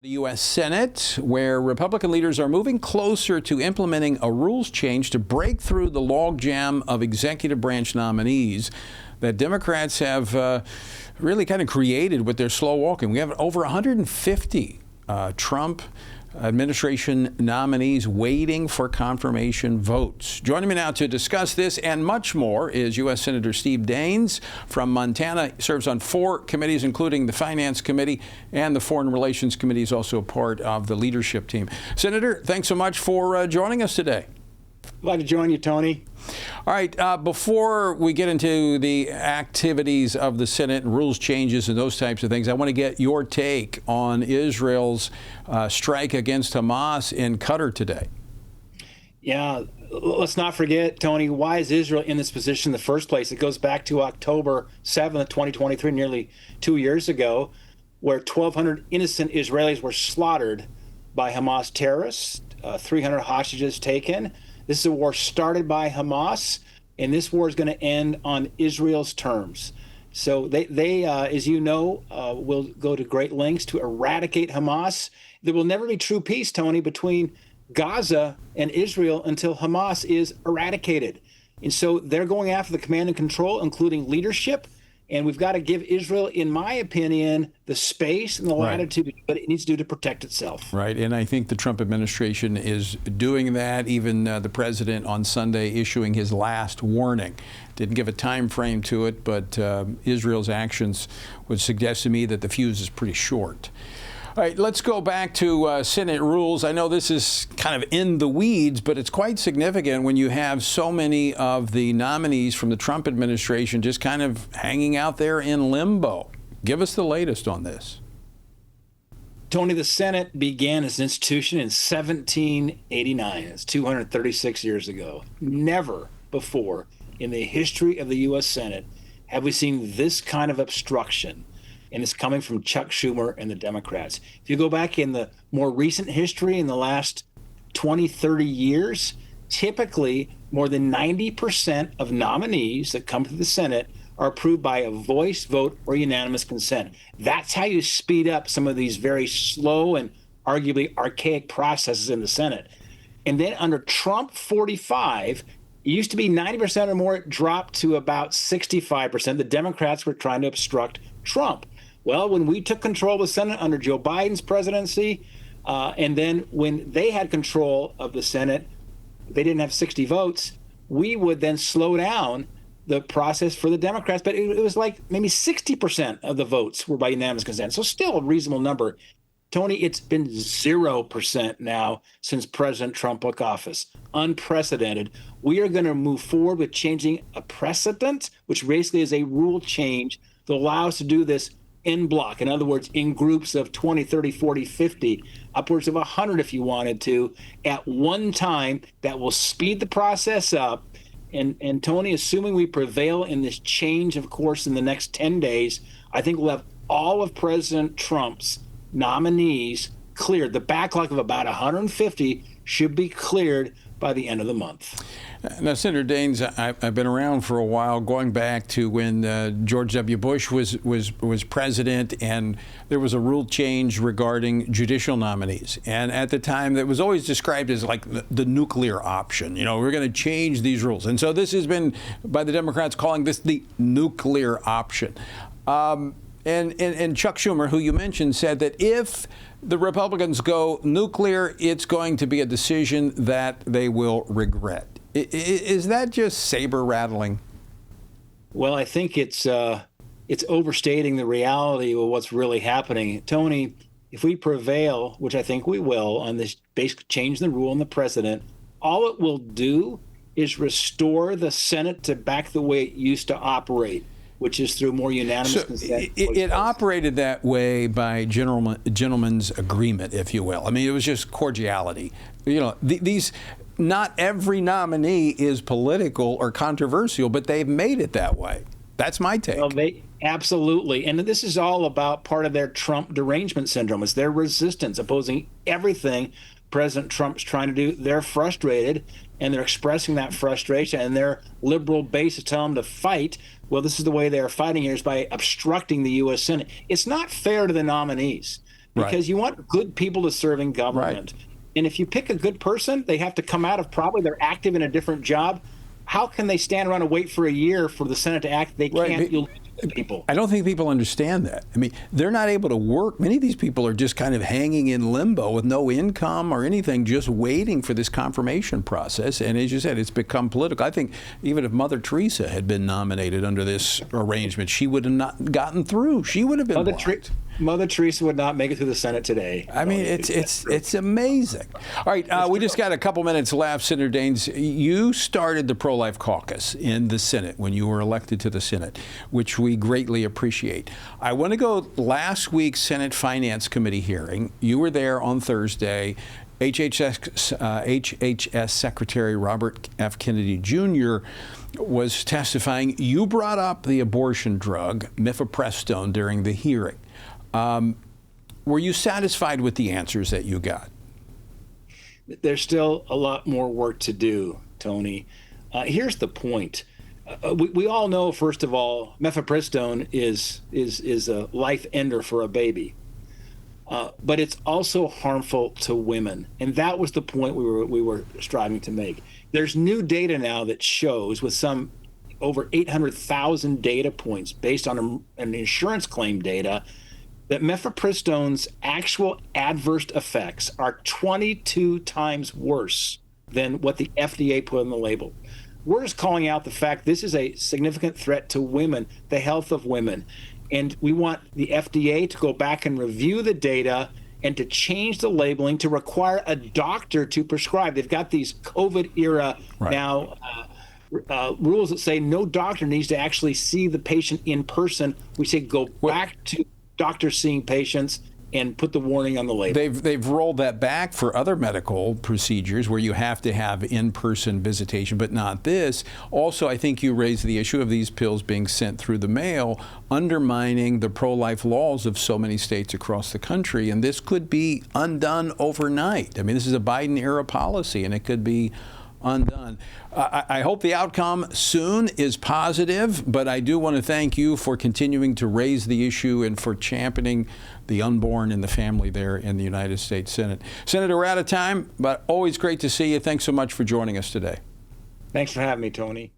The U.S. Senate, where Republican leaders are moving closer to implementing a rules change to break through the logjam of executive branch nominees that Democrats have really kind of created with their slow walking. We have over 150 Trump administration nominees waiting for confirmation votes. Joining me now to discuss this and much more is U.S. Senator Steve Daines from Montana. He serves on 4 committees, including the Finance Committee, and the Foreign Relations Committee is also a part of the leadership team. Senator, thanks so much for joining us today. Glad to join you, Tony. All right, before we get into the activities of the Senate and rules changes and those types of things, I want to get your take on Israel's strike against Hamas in Qatar today. Yeah, let's not forget, Tony, why is Israel in this position in the first place? It goes back to October 7th, 2023, nearly 2 years ago, where 1,200 innocent Israelis were slaughtered by Hamas terrorists, 300 hostages taken. This is a war started by Hamas, and this war is going to end on Israel's terms. So they as you know, will go to great lengths to eradicate Hamas. There will never be true peace, Tony, between Gaza and Israel until Hamas is eradicated. And so they're going after the command and control, including leadership. And we've got to give Israel, in my opinion, the space and the latitude that it needs to do to protect itself. Right. And I think the Trump administration is doing that. Even the president on Sunday issuing his last warning. Didn't give a time frame to it, but Israel's actions would suggest to me that the fuse is pretty short. All right, let's go back to Senate rules. I know this is kind of in the weeds, but it's quite significant when you have so many of the nominees from the Trump administration just kind of hanging out there in limbo. Give us the latest on this. Tony, the Senate began as an institution in 1789. It's 236 years ago. Never before in the history of the U.S. Senate have we seen this kind of obstruction. And it's coming from Chuck Schumer and the Democrats. If you go back in the more recent history in the last 20, 30 years, typically more than 90% of nominees that come to the Senate are approved by a voice vote or unanimous consent. That's how you speed up some of these very slow and arguably archaic processes in the Senate. And then under Trump 45, it used to be 90% or more, it dropped to about 65%. The Democrats were trying to obstruct Trump. Well, when we took control of the Senate under Joe Biden's presidency, and then when they had control of the Senate, they didn't have 60 votes, we would then slow down the process for the Democrats. But it was like maybe 60% of the votes were by unanimous consent. So still a reasonable number. Tony, it's been 0% now since President Trump took office. Unprecedented. We are going to move forward with changing a precedent, which basically is a rule change that allows us to do this en bloc. In other words, in groups of 20, 30, 40, 50, upwards of 100 if you wanted to, at one time. That will speed the process up. And Tony, assuming we prevail in this change, of course, in the next 10 days, I think we'll have all of President Trump's nominees cleared. The backlog of about 150 should be cleared by the end of the month. Now, Senator Daines, I've been around for a while, going back to when George W. Bush was president, and there was a rule change regarding judicial nominees. And at the time, that was always described as like the nuclear option. You know, we're going to change these rules. And so this has been, by the Democrats, calling this the nuclear option. And Chuck Schumer, who you mentioned, said that if the Republicans go nuclear, it's going to be a decision that they will regret. Is that just saber rattling? Well, I think it's overstating the reality of what's really happening. Tony, if we prevail, which I think we will, on this basic change in the rule in the president, all it will do is restore the Senate to back the way it used to operate, which is through more unanimous consent. It operated that way by gentleman's agreement, if you will. I mean, it was just cordiality. You know, these. Not every nominee is political or controversial, but they've made it that way. That's my take. Well, absolutely. And this is all about part of their Trump derangement syndrome. It's their resistance, opposing everything President Trump's trying to do. They're frustrated, and they're expressing that frustration, and their liberal base is telling them to fight. Well, this is the way they are fighting here, is by obstructing the U.S. Senate. It's not fair to the nominees. because you want good people to serve in government. Right. And if you pick a good person, they have to come out of probably they're active in a different job. How can they stand around and wait for a year for the Senate to act? They can't. You'll lose people. I don't think people understand that. I mean, they're not able to work. Many of these people are just kind of hanging in limbo with no income or anything, just waiting for this confirmation process. And as you said, it's become political. I think even if Mother Teresa had been nominated under this arrangement, she would have not gotten through. She would have been blocked. Mother Teresa would not make it through the Senate today. I mean, it's amazing. All right, we just got a couple minutes left. Senator Daines, you started the pro-life caucus in the Senate when you were elected to the Senate, which we greatly appreciate. I want to go last week's Senate Finance Committee hearing. You were there on Thursday. HHS Secretary Robert F. Kennedy Jr. was testifying. You brought up the abortion drug, mifepristone, during the hearing. Were you satisfied with the answers that you got? There's still a lot more work to do, Tony. Here's the point. We all know, first of all, mifepristone is a life ender for a baby. But it's also harmful to women. And that was the point we were striving to make. There's new data now that shows, with some over 800,000 data points based on an insurance claim data, that mifepristone's actual adverse effects are 22 times worse than what the FDA put on the label. We're just calling out the fact this is a significant threat to women, the health of women. And we want the FDA to go back and review the data and to change the labeling to require a doctor to prescribe. They've got these COVID era now rules that say no doctor needs to actually see the patient in person. We say go back to doctors seeing patients and put the warning on the label. They've rolled that back for other medical procedures where you have to have in-person visitation, but not this. Also, I think you raised the issue of these pills being sent through the mail, undermining the pro-life laws of so many states across the country, and this could be undone overnight. I mean, this is a Biden-era policy, and it could be undone. I hope the outcome soon is positive, but I do want to thank you for continuing to raise the issue and for championing the unborn and the family there in the United States Senate. Senator, we're out of time, but always great to see you. Thanks so much for joining us today. Thanks for having me, Tony.